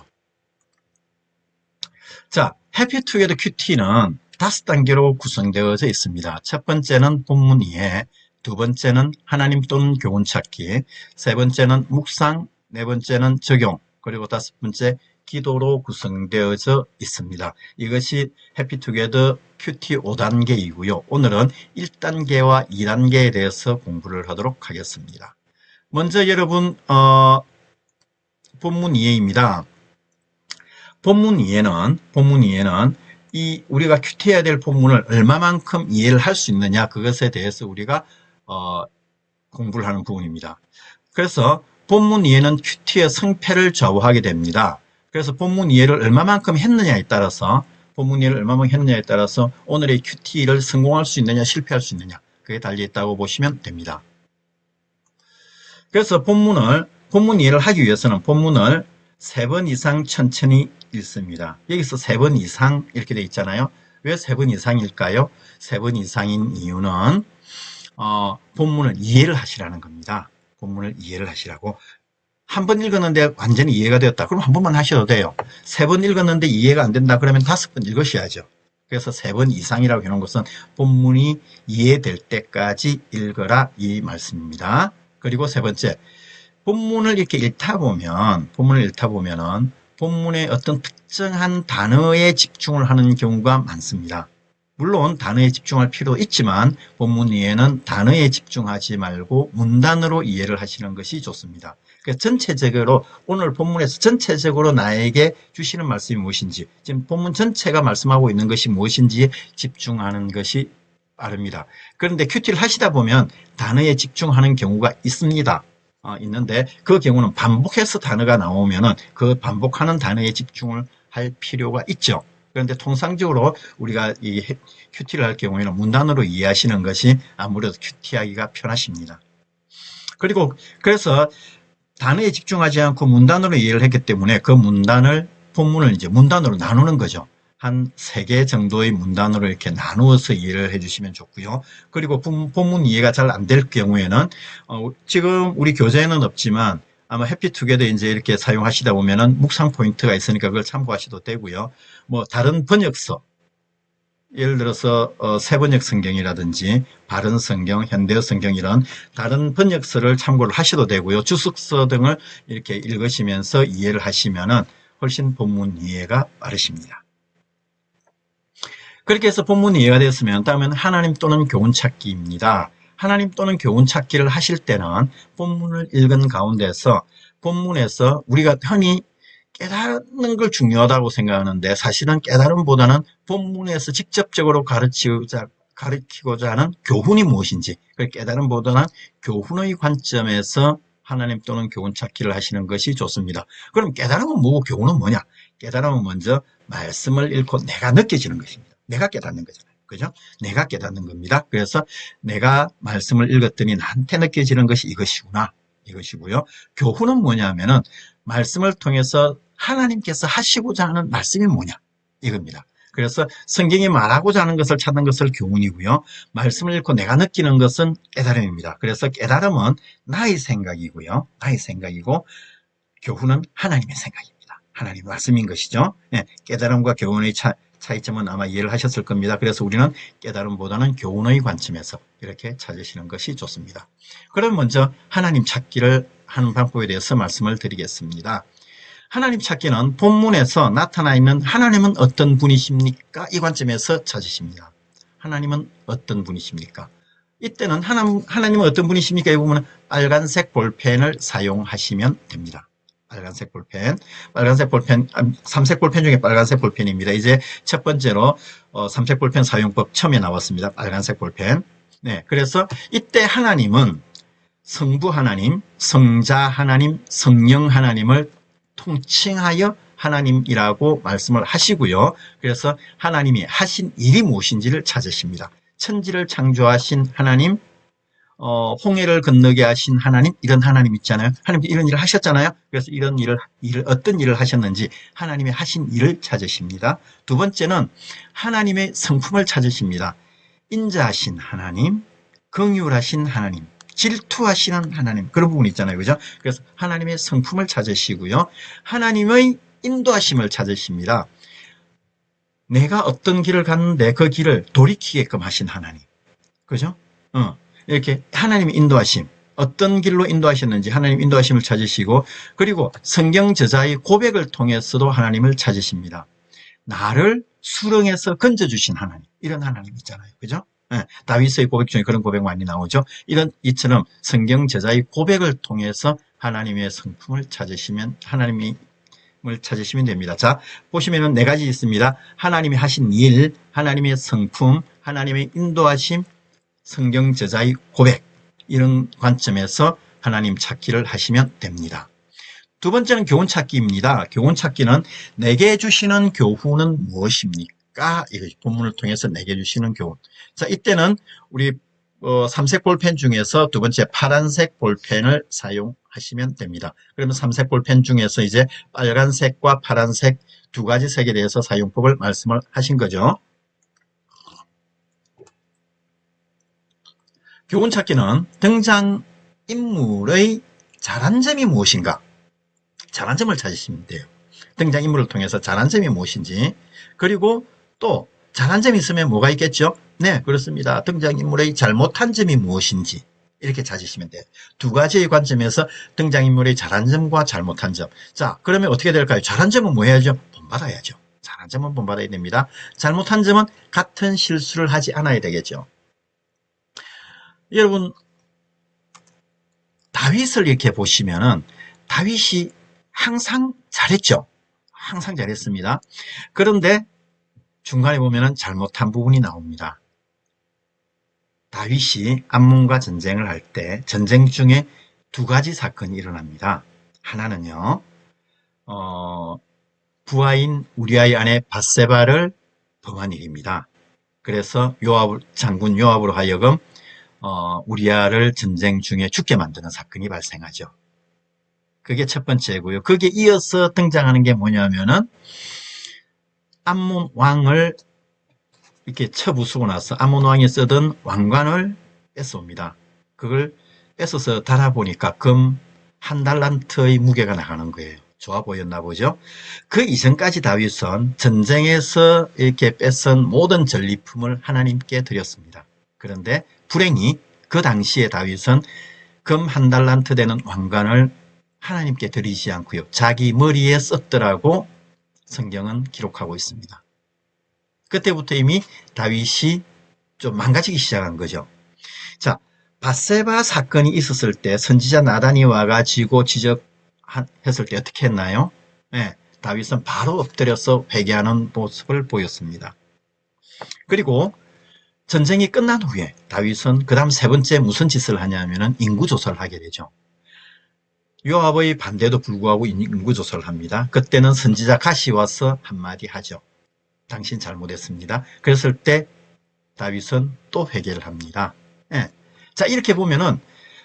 Speaker 3: 자, 해피투게더 큐티는 5단계로 구성되어져 있습니다. 첫 번째는 본문 이해, 두 번째는 하나님 또는 교훈 찾기, 세 번째는 묵상, 네 번째는 적용, 그리고 다섯 번째 기도로 구성되어져 있습니다. 이것이 해피투게더 큐티 5단계이고요. 오늘은 1단계와 2단계에 대해서 공부를 하도록 하겠습니다. 먼저 여러분 본문 이해입니다. 본문 이해는 이 우리가 큐티해야 될 본문을 얼마만큼 이해를 할 수 있느냐 그것에 대해서 우리가 공부를 하는 부분입니다. 그래서 본문 이해는 큐티의 성패를 좌우하게 됩니다. 그래서 본문 이해를 얼마만큼 했느냐에 따라서 오늘의 큐티를 성공할 수 있느냐 실패할 수 있느냐 그게 달려있다고 보시면 됩니다. 그래서 본문 이해를 하기 위해서는 본문을 3번 이상 천천히 읽습니다. 여기서 3번 이상 이렇게 되어 있잖아요. 왜 3번 이상일까요? 3번 이상인 이유는 본문을 이해를 하시라는 겁니다. 본문을 이해를 하시라고. 한 번 읽었는데 완전히 이해가 되었다. 그럼 한 번만 하셔도 돼요. 3번 읽었는데 이해가 안 된다. 그러면 5번 읽으셔야죠. 그래서 3번 이상이라고 해놓은 것은 본문이 이해될 때까지 읽어라 이 말씀입니다. 그리고 세 번째, 본문을 이렇게 읽다 보면은 본문의 어떤 특정한 단어에 집중을 하는 경우가 많습니다. 물론 단어에 집중할 필요도 있지만 본문 이해는 단어에 집중하지 말고 문단으로 이해를 하시는 것이 좋습니다. 그래서 전체적으로 오늘 본문에서 전체적으로 나에게 주시는 말씀이 무엇인지 지금 본문 전체가 말씀하고 있는 것이 무엇인지에 집중하는 것이 빠릅니다. 그런데 큐티를 하시다 보면 단어에 집중하는 경우가 있습니다. 있는데 그 경우는 반복해서 단어가 나오면은 그 반복하는 단어에 집중을 할 필요가 있죠. 그런데 통상적으로 우리가 이 큐티를 할 경우에는 문단으로 이해하시는 것이 아무래도 큐티하기가 편하십니다. 그리고 그래서 단어에 집중하지 않고 문단으로 이해를 했기 때문에 그 문단을 본문을 이제 문단으로 나누는 거죠. 한 3개 정도의 문단으로 이렇게 나누어서 이해를 해주시면 좋고요. 그리고 본문 이해가 잘 안 될 경우에는 지금 우리 교재에는 없지만 아마 해피투게더 이제 이렇게 사용하시다 보면은 묵상 포인트가 있으니까 그걸 참고하셔도 되고요. 뭐 다른 번역서 예를 들어서 세번역 성경이라든지 바른 성경, 현대어 성경 이런 다른 번역서를 참고를 하셔도 되고요. 주석서 등을 이렇게 읽으시면서 이해를 하시면은 훨씬 본문 이해가 빠르십니다. 그렇게 해서 본문 이해가 됐으면 다음은 하나님 또는 교훈 찾기입니다. 하나님 또는 교훈 찾기를 하실 때는 본문을 읽은 가운데서 본문에서 우리가 흔히 깨닫는 걸 중요하다고 생각하는데 사실은 깨달음보다는 본문에서 직접적으로 가르치고자 하는 교훈이 무엇인지, 깨달음보다는 교훈의 관점에서 하나님 또는 교훈 찾기를 하시는 것이 좋습니다. 그럼 깨달음은 뭐고 교훈은 뭐냐? 깨달음은 먼저 말씀을 읽고 내가 느껴지는 것입니다. 내가 깨닫는 거잖아요. 그죠? 내가 깨닫는 겁니다. 그래서 내가 말씀을 읽었더니 나한테 느껴지는 것이 이것이구나. 이것이고요. 교훈은 뭐냐면은 말씀을 통해서 하나님께서 하시고자 하는 말씀이 뭐냐? 이겁니다. 그래서 성경이 말하고자 하는 것을 찾는 것을 교훈이고요. 말씀을 읽고 내가 느끼는 것은 깨달음입니다. 그래서 깨달음은 나의 생각이고요. 나의 생각이고 교훈은 하나님의 생각입니다. 하나님의 말씀인 것이죠. 깨달음과 교훈의 차이점은 아마 이해를 하셨을 겁니다. 그래서 우리는 깨달음보다는 교훈의 관점에서 이렇게 찾으시는 것이 좋습니다. 그럼 먼저 하나님 찾기를 하는 방법에 대해서 말씀을 드리겠습니다. 하나님 찾기는 본문에서 나타나 있는 하나님은 어떤 분이십니까? 이 관점에서 찾으십니다. 하나님은 어떤 분이십니까? 이때는 하나님은 어떤 분이십니까? 이 부분은 빨간색 볼펜을 사용하시면 됩니다. 빨간색 볼펜, 삼색 볼펜 중에 빨간색 볼펜입니다. 이제 첫 번째로 삼색 볼펜 사용법 처음에 나왔습니다. 빨간색 볼펜. 네, 그래서 이때 하나님은 성부 하나님, 성자 하나님, 성령 하나님을 통칭하여 하나님이라고 말씀을 하시고요. 그래서 하나님이 하신 일이 무엇인지를 찾으십니다. 천지를 창조하신 하나님, 홍해를 건너게 하신 하나님, 이런 하나님 있잖아요. 하나님 이런 일을 하셨잖아요. 그래서 이런 일을 어떤 일을 하셨는지 하나님의 하신 일을 찾으십니다. 두 번째는 하나님의 성품을 찾으십니다. 인자하신 하나님, 긍휼하신 하나님, 질투하시는 하나님, 그런 부분이 있잖아요. 그죠? 그래서 하나님의 성품을 찾으시고요. 하나님의 인도하심을 찾으십니다. 내가 어떤 길을 갔는데 그 길을 돌이키게끔 하신 하나님. 그죠? 이렇게 하나님의 인도하심, 어떤 길로 인도하셨는지 하나님 인도하심을 찾으시고, 그리고 성경 저자의 고백을 통해서도 하나님을 찾으십니다. 나를 수렁에서 건져주신 하나님, 이런 하나님 있잖아요. 그죠? 다윗의 고백 중에 그런 고백 많이 나오죠. 이처럼 성경 저자의 고백을 통해서 하나님의 성품을 찾으시면 됩니다. 자, 보시면은 4가지 있습니다. 하나님이 하신 일, 하나님의 성품, 하나님의 인도하심, 성경 저자의 고백, 이런 관점에서 하나님 찾기를 하시면 됩니다. 두 번째는 교훈 찾기입니다. 교훈 찾기는 내게 주시는 교훈은 무엇입니까? 이것이 본문을 통해서 내게 주시는 교훈. 자, 이때는 우리 삼색 볼펜 중에서 두 번째 파란색 볼펜을 사용하시면 됩니다. 그러면 삼색 볼펜 중에서 이제 빨간색과 파란색 2가지 색에 대해서 사용법을 말씀을 하신 거죠. 교훈 찾기는 등장인물의 잘한 점이 무엇인가? 잘한 점을 찾으시면 돼요. 등장인물을 통해서 잘한 점이 무엇인지, 그리고 또 잘한 점이 있으면 뭐가 있겠죠? 네, 그렇습니다. 등장인물의 잘못한 점이 무엇인지 이렇게 찾으시면 돼요. 2가지의 관점에서 등장인물의 잘한 점과 잘못한 점. 자, 그러면 어떻게 될까요? 잘한 점은 뭐 해야죠? 본받아야죠. 잘한 점은 본받아야 됩니다. 잘못한 점은 같은 실수를 하지 않아야 되겠죠. 여러분, 다윗을 이렇게 보시면은 다윗이 항상 잘했죠. 항상 잘했습니다. 그런데 중간에 보면은 잘못한 부분이 나옵니다. 다윗이 암몬과 전쟁을 할 때 전쟁 중에 두 가지 사건이 일어납니다. 하나는요, 부하인 우리아의 아내 밧세바를 범한 일입니다. 그래서 장군 요압으로 하여금 우리아를 전쟁 중에 죽게 만드는 사건이 발생하죠. 그게 첫 번째고요. 거기에 이어서 등장하는 게 뭐냐면은 암몬 왕을 이렇게 쳐부수고 나서 암몬 왕이 쓰던 왕관을 뺏어옵니다. 그걸 뺏어서 달아보니까 금 1달란트의 무게가 나가는 거예요. 좋아 보였나 보죠? 그 이전까지 다윗은 전쟁에서 이렇게 뺏은 모든 전리품을 하나님께 드렸습니다. 그런데 불행히 그 당시에 다윗은 금 1달란트 되는 왕관을 하나님께 드리지 않고요. 자기 머리에 썼더라고 성경은 기록하고 있습니다. 그때부터 이미 다윗이 좀 망가지기 시작한 거죠. 자, 밧세바 사건이 있었을 때 선지자 나단이 와가지고 지적했을 때 어떻게 했나요? 네, 다윗은 바로 엎드려서 회개하는 모습을 보였습니다. 그리고 전쟁이 끝난 후에 다윗은 그 다음 세 번째 무슨 짓을 하냐면은 인구조사를 하게 되죠. 요압의 반대도 불구하고 인구조사를 합니다. 그때는 선지자 갓이 와서 한마디 하죠. 당신 잘못했습니다. 그랬을 때 다윗은 또 회개를 합니다. 예. 자, 이렇게 보면은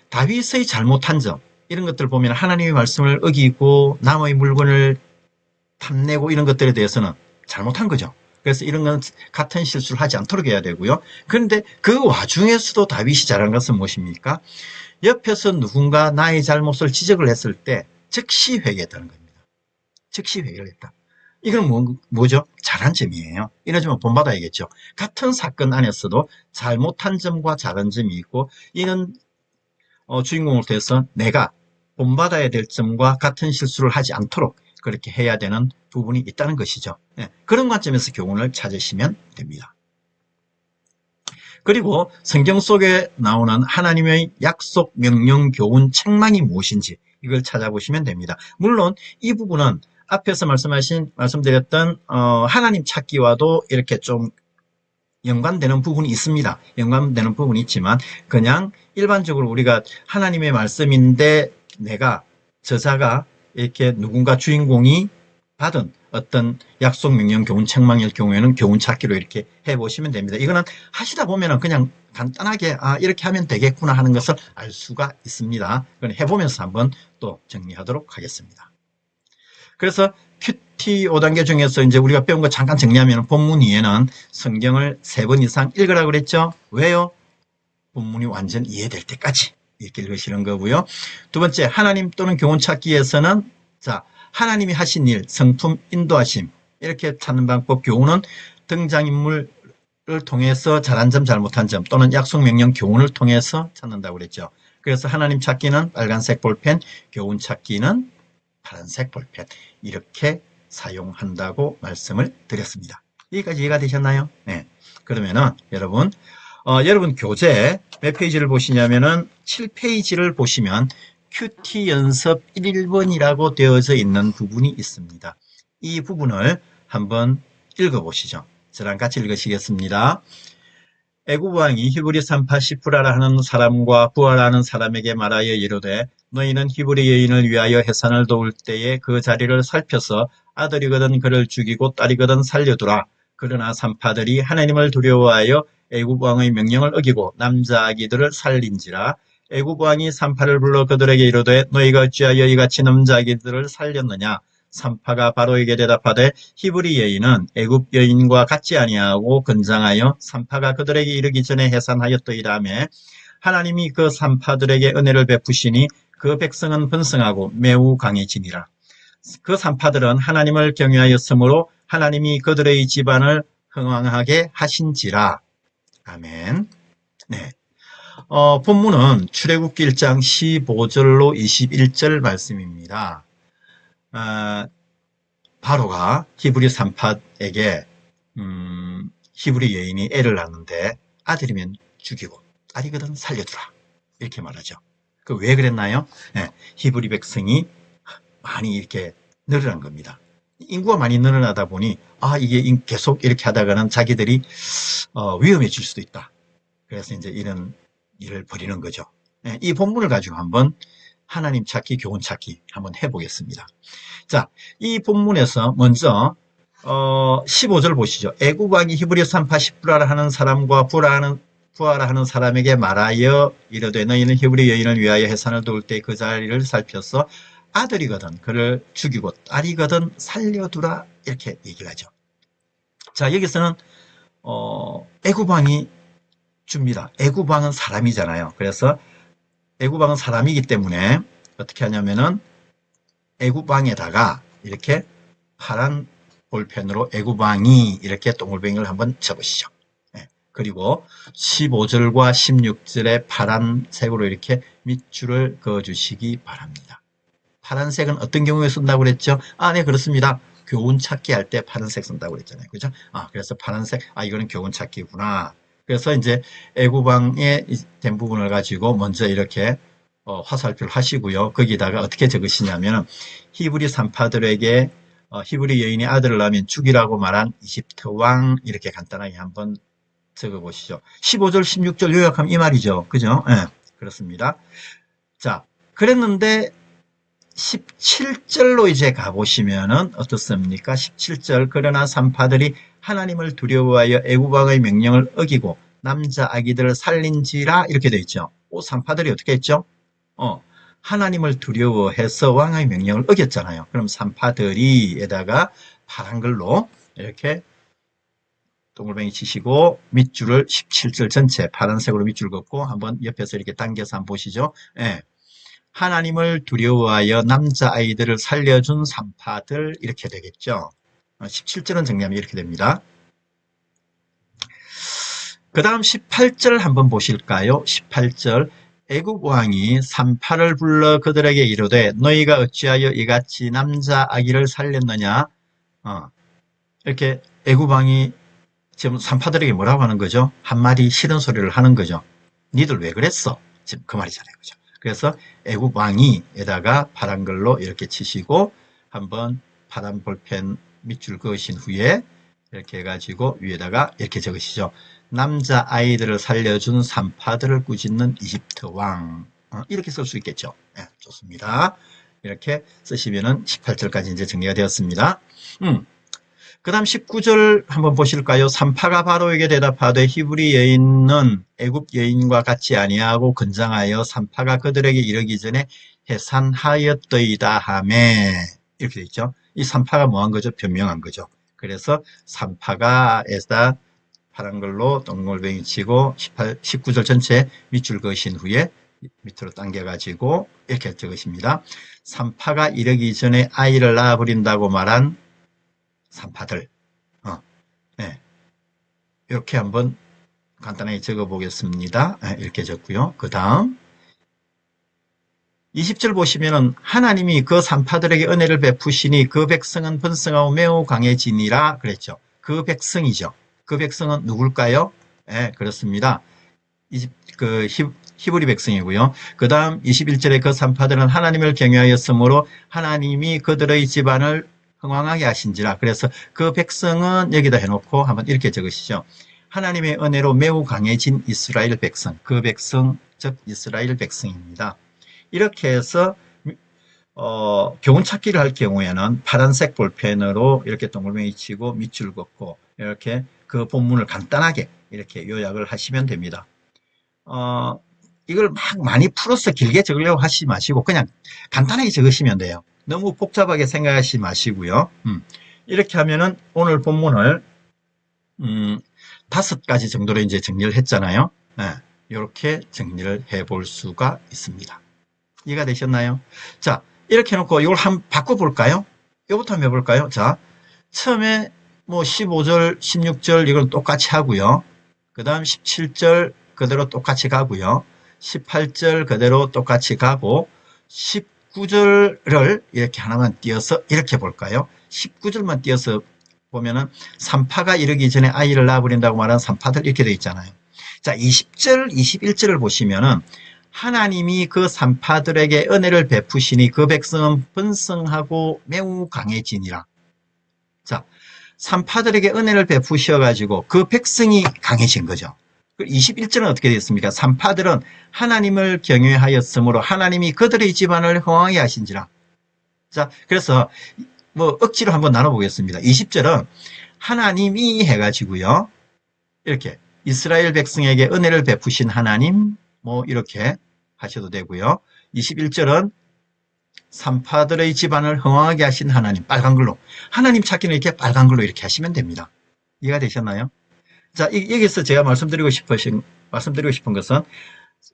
Speaker 3: 다윗의 잘못한 점, 이런 것들 보면 하나님의 말씀을 어기고 남의 물건을 탐내고 이런 것들에 대해서는 잘못한 거죠. 그래서 이런 건 같은 실수를 하지 않도록 해야 되고요. 그런데 그 와중에서도 다윗이 잘한 것은 무엇입니까? 옆에서 누군가 나의 잘못을 지적을 했을 때 즉시 회개했다는 겁니다. 즉시 회개를 했다. 이건 뭐죠? 잘한 점이에요. 이러지만 본받아야겠죠. 같은 사건 안에서도 잘못한 점과 잘한 점이 있고, 이는 주인공을 통해서 내가 본받아야 될 점과 같은 실수를 하지 않도록 그렇게 해야 되는 부분이 있다는 것이죠. 네, 그런 관점에서 교훈을 찾으시면 됩니다. 그리고 성경 속에 나오는 하나님의 약속, 명령, 교훈, 책망이 무엇인지 이걸 찾아보시면 됩니다. 물론 이 부분은 앞에서 말씀드렸던 하나님 찾기와도 이렇게 좀 연관되는 부분이 있습니다. 연관되는 부분이 있지만 그냥 일반적으로 우리가 하나님의 말씀인데 내가 저자가 이렇게 누군가 주인공이 받은 어떤 약속, 명령, 교훈, 책망일 경우에는 교훈 찾기로 이렇게 해보시면 됩니다. 이거는 하시다 보면은 그냥 간단하게 이렇게 하면 되겠구나 하는 것을 알 수가 있습니다. 그건 해보면서 한번 또 정리하도록 하겠습니다. 그래서 큐티 5단계 중에서 이제 우리가 배운 거 잠깐 정리하면 본문 위에는 성경을 3번 이상 읽으라고 그랬죠. 왜요? 본문이 완전 이해될 때까지 이렇게 읽으시는 거고요. 두 번째, 하나님 또는 교훈 찾기에서는 자, 하나님이 하신 일, 성품, 인도하심 이렇게 찾는 방법, 교훈은 등장인물을 통해서 잘한 점, 잘못한 점 또는 약속, 명령, 교훈을 통해서 찾는다고 그랬죠. 그래서 하나님 찾기는 빨간색 볼펜, 교훈 찾기는 파란색 볼펜 이렇게 사용한다고 말씀을 드렸습니다. 여기까지 이해가 되셨나요? 네. 그러면은 여러분 교재 몇 페이지를 보시냐면은 7페이지를 보시면 큐티 연습 1번이라고 되어져 있는 부분이 있습니다. 이 부분을 한번 읽어보시죠. 저랑 같이 읽으시겠습니다. 애굽 왕이 히브리 산파 시프라라 하는 사람과 부하라 하는 사람에게 말하여 이르되 너희는 히브리 여인을 위하여 해산을 도울 때에 그 자리를 살펴서 아들이거든 그를 죽이고 딸이거든 살려두라. 그러나 산파들이 하나님을 두려워하여 애굽 왕의 명령을 어기고 남자 아기들을 살린지라. 애굽 왕이 산파를 불러 그들에게 이르되 너희가 어찌하여 이같이 남자 아기들을 살렸느냐. 산파가 바로에게 대답하되 히브리 여인은 애굽 여인과 같지 아니하고 건장하여 산파가 그들에게 이르기 전에 해산하였더이라며 하나님이 그 산파들에게 은혜를 베푸시니 그 백성은 번성하고 매우 강해지니라. 그 산파들은 하나님을 경외하였으므로 하나님이 그들의 집안을 흥왕하게 하신지라. 아멘. 네. 본문은 출애굽기 1장 15절로 21절 말씀입니다. 바로가 히브리 산파에게 히브리 여인이 애를 낳는데 아들이면 죽이고 딸이거든 살려두라 이렇게 말하죠. 그 왜 그랬나요? 네, 히브리 백성이 많이 이렇게 늘어난 겁니다. 인구가 많이 늘어나다 보니 이게 계속 이렇게 하다가는 자기들이 위험해질 수도 있다. 그래서 이제 이런 일을 벌이는 거죠. 예, 이 본문을 가지고 한번 하나님 찾기, 교훈 찾기 한번 해보겠습니다. 자, 이 본문에서 먼저 15절 보시죠. 애굽 왕이 히브리 산파 십부라라 하는 사람과 부하라 하는 사람에게 말하여 이르되 너희는 히브리 여인을 위하여 해산을 도울 때 그 자리를 살펴서 아들이거든 그를 죽이고 딸이거든 살려두라 이렇게 얘기를 하죠. 자, 여기서는 애굽 왕이 줍니다. 애굽 왕은 사람이잖아요. 그래서 애굽 왕은 사람이기 때문에 어떻게 하냐면은 애굽 왕에다가 이렇게 파란 볼펜으로 애굽 왕이 이렇게 동글뱅이를 한번 쳐보시죠. 네. 그리고 15절과 16절에 파란색으로 이렇게 밑줄을 그어주시기 바랍니다. 파란색은 어떤 경우에 쓴다고 그랬죠? 아, 네, 그렇습니다. 교훈 찾기 할 때 파란색 쓴다고 그랬잖아요. 그죠? 아, 그래서 파란색, 아, 이거는 교훈 찾기구나. 그래서 이제 애굽왕에 된 부분을 가지고 먼저 이렇게 화살표를 하시고요. 거기다가 어떻게 적으시냐면 히브리 산파들에게 히브리 여인이 아들을 낳으면 죽이라고 말한 이집트 왕 이렇게 간단하게 한번 적어보시죠. 15절, 16절 요약하면 이 말이죠. 그죠? 네, 그렇습니다. 자, 그랬는데 17절로 이제 가보시면은 어떻습니까? 17절 그러나 산파들이 하나님을 두려워하여 애굽 왕의 명령을 어기고 남자 아기들을 살린지라 이렇게 되어 있죠. 산파들이 어떻게 했죠? 하나님을 두려워해서 왕의 명령을 어겼잖아요. 그럼 산파들이에다가 파란 글로 이렇게 동글뱅이 치시고 밑줄을 17절 전체 파란색으로 밑줄 긋고 한번 옆에서 이렇게 당겨서 한번 보시죠. 예. 하나님을 두려워하여 남자아이들을 살려준 산파들 이렇게 되겠죠. 17절은 정리하면 이렇게 됩니다. 그 다음 18절 한번 보실까요? 18절 애굽 왕이 산파를 불러 그들에게 이르되 너희가 어찌하여 이같이 남자 아기를 살렸느냐. 이렇게 애굽 왕이 지금 산파들에게 뭐라고 하는 거죠? 한마디 싫은 소리를 하는 거죠. 니들 왜 그랬어? 지금 그 말이잖아요. 그죠? 그래서 애굽 왕이 에다가 파란 글로 이렇게 치시고 한번 파란 볼펜 밑줄 그으신 후에 이렇게 해가지고 위에다가 이렇게 적으시죠. 남자 아이들을 살려준 산파들을 꾸짖는 이집트 왕. 이렇게 쓸 수 있겠죠. 네, 좋습니다. 이렇게 쓰시면은 18절까지 이제 정리가 되었습니다. 그 다음 19절 한번 보실까요? 산파가 바로에게 대답하되 히브리 여인은 애굽 여인과 같이 아니하고 건장하여 산파가 그들에게 이르기 전에 해산하였더이다 하매 이렇게 되어 있죠. 이 산파가 뭐한 거죠? 변명한 거죠. 그래서 산파가 에다 파란 걸로 동글뱅이 치고 19절 전체 밑줄 그으신 후에 밑으로 당겨가지고 이렇게 적으십니다. 산파가 이르기 전에 아이를 낳아버린다고 말한 산파들. 네. 이렇게 한번 간단하게 적어 보겠습니다. 네, 이렇게 적고요. 그 다음 20절 보시면은 하나님이 그 산파들에게 은혜를 베푸시니 그 백성은 번성하고 매우 강해지니라 그랬죠. 그 백성이죠. 그 백성은 누굴까요? 네, 그렇습니다. 히브리 백성이고요. 그 다음 21절에 그 산파들은 하나님을 경외하였으므로 하나님이 그들의 집안을 흥왕하게 하신지라. 그래서 그 백성은 여기다 해놓고 한번 이렇게 적으시죠. 하나님의 은혜로 매우 강해진 이스라엘 백성. 그 백성 즉 이스라엘 백성입니다. 이렇게 해서 교훈 찾기를 할 경우에는 파란색 볼펜으로 이렇게 동글뱅이 치고 밑줄 긋고 이렇게 그 본문을 간단하게 이렇게 요약을 하시면 됩니다. 이걸 막 많이 풀어서 길게 적으려고 하시지 마시고 그냥 간단하게 적으시면 돼요. 너무 복잡하게 생각하시지 마시고요. 이렇게 하면은 오늘 본문을 5가지 정도로 이제 정리를 했잖아요. 네, 이렇게 정리를 해볼 수가 있습니다. 이해가 되셨나요? 자, 이렇게 해놓고 이걸 한번 바꿔볼까요? 이거부터 한번 해볼까요? 자, 처음에 뭐 15절, 16절 이걸 똑같이 하고요. 그 다음 17절 그대로 똑같이 가고요. 18절 그대로 똑같이 가고 19절을 이렇게 하나만 띄어서 이렇게 볼까요? 19절만 띄어서 보면은 산파가 이르기 전에 아이를 낳아버린다고 말하는 산파들 이렇게 되어 있잖아요. 자, 20절, 21절을 보시면은 하나님이 그 산파들에게 은혜를 베푸시니 그 백성은 번성하고 매우 강해지니라. 자, 산파들에게 은혜를 베푸셔가지고 그 백성이 강해진 거죠. 21절은 어떻게 되었습니까? 산파들은 하나님을 경외하였으므로 하나님이 그들의 집안을 흥왕하게 하신지라. 자, 그래서 뭐 억지로 한번 나눠보겠습니다. 20절은 하나님이 해가지고요. 이렇게 이스라엘 백성에게 은혜를 베푸신 하나님 뭐 이렇게 하셔도 되고요. 21절은 산파들의 집안을 흥왕하게 하신 하나님 빨간 글로 하나님 찾기는 이렇게 빨간 글로 이렇게 하시면 됩니다. 이해가 되셨나요? 자, 여기서 제가 말씀드리고 싶은 것은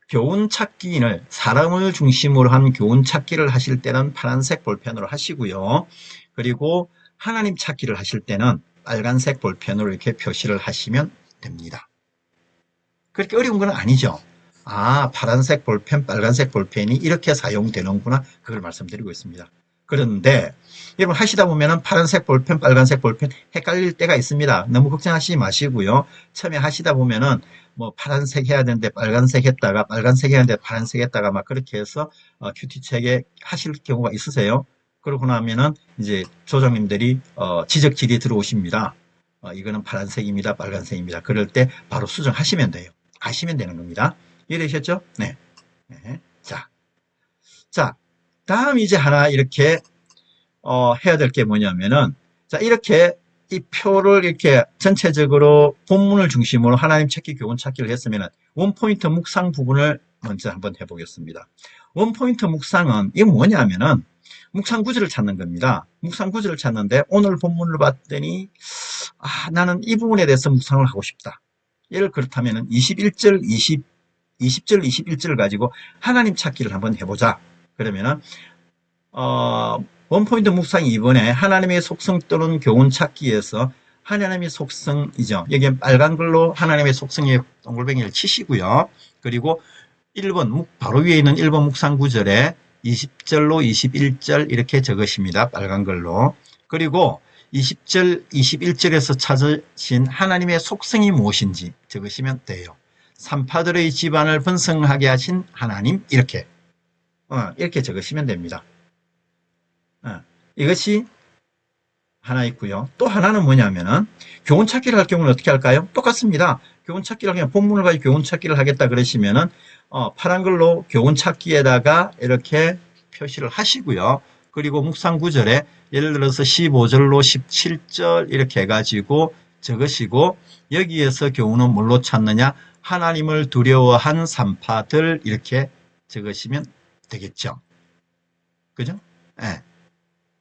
Speaker 3: 교훈 찾기를 사람을 중심으로 한 교훈 찾기를 하실 때는 파란색 볼펜으로 하시고요. 그리고 하나님 찾기를 하실 때는 빨간색 볼펜으로 이렇게 표시를 하시면 됩니다. 그렇게 어려운 건 아니죠. 아, 파란색 볼펜, 빨간색 볼펜이 이렇게 사용되는구나. 그걸 말씀드리고 있습니다. 그런데 여러분 하시다 보면은 파란색 볼펜, 빨간색 볼펜 헷갈릴 때가 있습니다. 너무 걱정하시지 마시고요. 처음에 하시다 보면은 뭐 파란색 해야 되는데 빨간색 했다가 빨간색 해야 되는데 파란색 했다가 막 그렇게 해서 큐티책에 하실 경우가 있으세요. 그러고 나면은 이제 조장님들이 지적질이 들어오십니다. 이거는 파란색입니다. 빨간색입니다. 그럴 때 바로 수정하시면 돼요. 아시면 되는 겁니다. 이해되셨죠? 네. 네. 자, 다음 이제 하나 이렇게 해야 될 게 뭐냐면은 자 이렇게 이 표를 이렇게 전체적으로 본문을 중심으로 하나님 찾기 교훈 찾기를 했으면은 원포인트 묵상 부분을 먼저 한번 해보겠습니다. 원포인트 묵상은 이게 뭐냐면은 묵상 구절을 찾는 겁니다. 묵상 구절을 찾는데 오늘 본문을 봤더니 나는 이 부분에 대해서 묵상을 하고 싶다. 예를 그렇다면은 20절, 21절을 가지고 하나님 찾기를 한번 해보자. 그러면은 원포인트 묵상 2번에 하나님의 속성 또는 교훈 찾기에서 하나님의 속성이죠. 여기 빨간 글로 하나님의 속성의 동글뱅이를 치시고요. 그리고 1번 바로 위에 있는 1번 묵상 구절에 20절로 21절 이렇게 적으십니다. 빨간 글로. 그리고 20절, 21절에서 찾으신 하나님의 속성이 무엇인지 적으시면 돼요. 산파들의 집안을 번성하게 하신 하나님 이렇게 적으시면 됩니다. 이것이 하나 있고요. 또 하나는 뭐냐면은 교훈 찾기를 할 경우는 어떻게 할까요? 똑같습니다. 교훈 찾기를 하면 본문을 가지고 교훈 찾기를 하겠다 그러시면은 파란 글로 교훈 찾기에다가 이렇게 표시를 하시고요. 그리고 묵상 구절에 예를 들어서 15절로 17절 이렇게 해가지고 적으시고 여기에서 교훈은 뭘로 찾느냐? 하나님을 두려워한 산파들 이렇게 적으시면 되겠죠. 그죠? 네.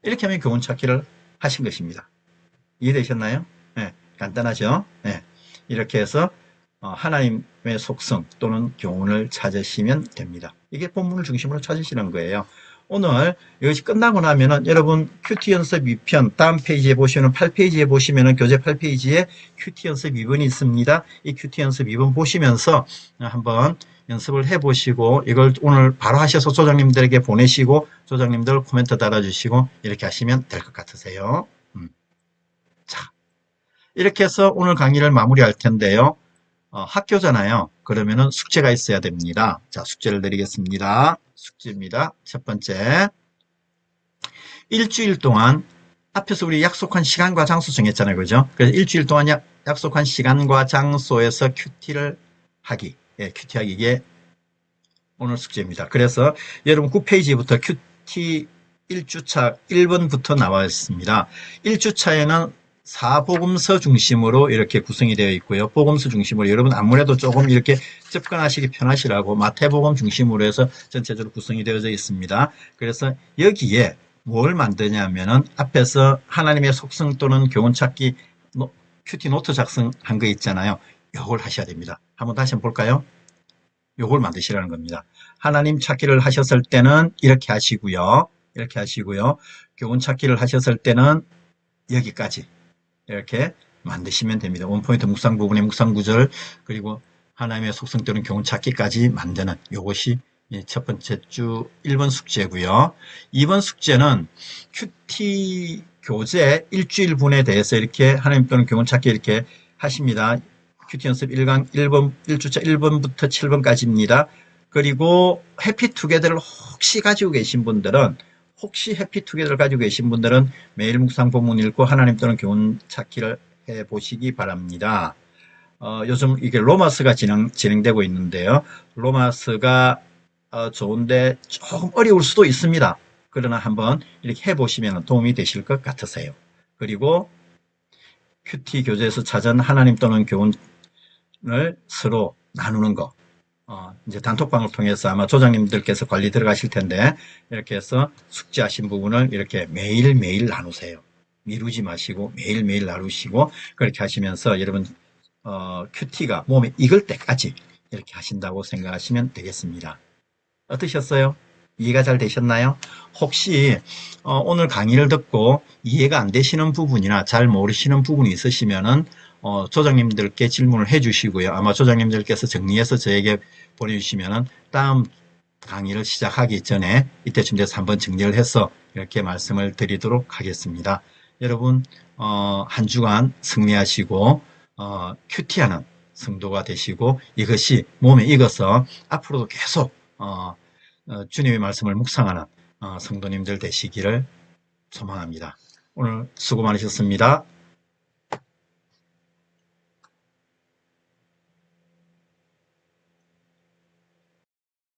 Speaker 3: 이렇게 하면 교훈 찾기를 하신 것입니다. 이해되셨나요? 네. 간단하죠? 네. 이렇게 해서 하나님의 속성 또는 교훈을 찾으시면 됩니다. 이게 본문을 중심으로 찾으시는 거예요. 오늘 이것이 끝나고 나면은 여러분 큐티 연습 2편 다음 페이지에 보시면 8페이지에 보시면은 교재 8페이지에 큐티 연습 2번이 있습니다. 이 큐티 연습 2번 보시면서 한번 연습을 해 보시고 이걸 오늘 바로 하셔서 조장님들에게 보내시고 조장님들 코멘트 달아주시고 이렇게 하시면 될 것 같으세요. 자, 이렇게 해서 오늘 강의를 마무리할 텐데요. 학교잖아요. 그러면은 숙제가 있어야 됩니다. 자, 숙제를 드리겠습니다. 숙제입니다. 첫 번째, 일주일 동안 앞에서 우리 약속한 시간과 장소 정했잖아요. 그죠? 그래서 일주일 동안 약속한 시간과 장소에서 큐티를 하기. 예, 큐티하기 이게 오늘 숙제입니다. 그래서 여러분 9페이지부터 큐티 1주차 1번부터 나와 있습니다. 1주차에는 사복음서 중심으로 이렇게 구성이 되어 있고요. 복음서 중심으로 여러분 아무래도 조금 이렇게 접근하시기 편하시라고 마태복음 중심으로 해서 전체적으로 구성이 되어져 있습니다. 그래서 여기에 뭘 만드냐면은 앞에서 하나님의 속성 또는 교훈 찾기 큐티 노트 작성한 거 있잖아요. 요걸 하셔야 됩니다. 한번 다시 한번 볼까요? 요걸 만드시라는 겁니다. 하나님 찾기를 하셨을 때는 이렇게 하시고요. 이렇게 하시고요. 교훈 찾기를 하셨을 때는 여기까지 이렇게 만드시면 됩니다. 원포인트 묵상 부분의 묵상 구절 그리고 하나님의 속성 또는 교훈 찾기까지 만드는 이것이 첫 번째 주 1번 숙제고요. 2번 숙제는 큐티 교재 일주일분에 대해서 이렇게 하나님 또는 교훈 찾기 이렇게 하십니다. 큐티 연습 1강 1번 1주차 1번부터 7번까지입니다. 그리고 해피투게더를 혹시 가지고 계신 분들은 해피투게더를 가지고 계신 분들은 매일 묵상 본문 읽고 하나님 또는 교훈 찾기를 해 보시기 바랍니다. 요즘 이게 로마스가 진행되고 있는데요. 로마스가 좋은데 조금 어려울 수도 있습니다. 그러나 한번 이렇게 해보시면 도움이 되실 것 같으세요. 그리고 큐티 교재에서 찾은 하나님 또는 교훈을 서로 나누는 거. 이제 단톡방을 통해서 아마 조장님들께서 관리 들어가실 텐데, 이렇게 해서 숙지하신 부분을 이렇게 매일매일 나누세요. 미루지 마시고 매일매일 나누시고, 그렇게 하시면서 여러분, 큐티가 몸에 익을 때까지 이렇게 하신다고 생각하시면 되겠습니다. 어떠셨어요? 이해가 잘 되셨나요? 혹시 오늘 강의를 듣고 이해가 안 되시는 부분이나 잘 모르시는 부분이 있으시면은 조장님들께 질문을 해 주시고요. 아마 조장님들께서 정리해서 저에게 보내주시면은 다음 강의를 시작하기 전에 이때쯤 돼서 한번 정리를 해서 이렇게 말씀을 드리도록 하겠습니다. 여러분 한 주간 승리하시고 큐티하는 성도가 되시고 이것이 몸에 익어서 앞으로도 계속 주님의 말씀을 묵상하는 성도님들 되시기를 소망합니다. 오늘 수고 많으셨습니다.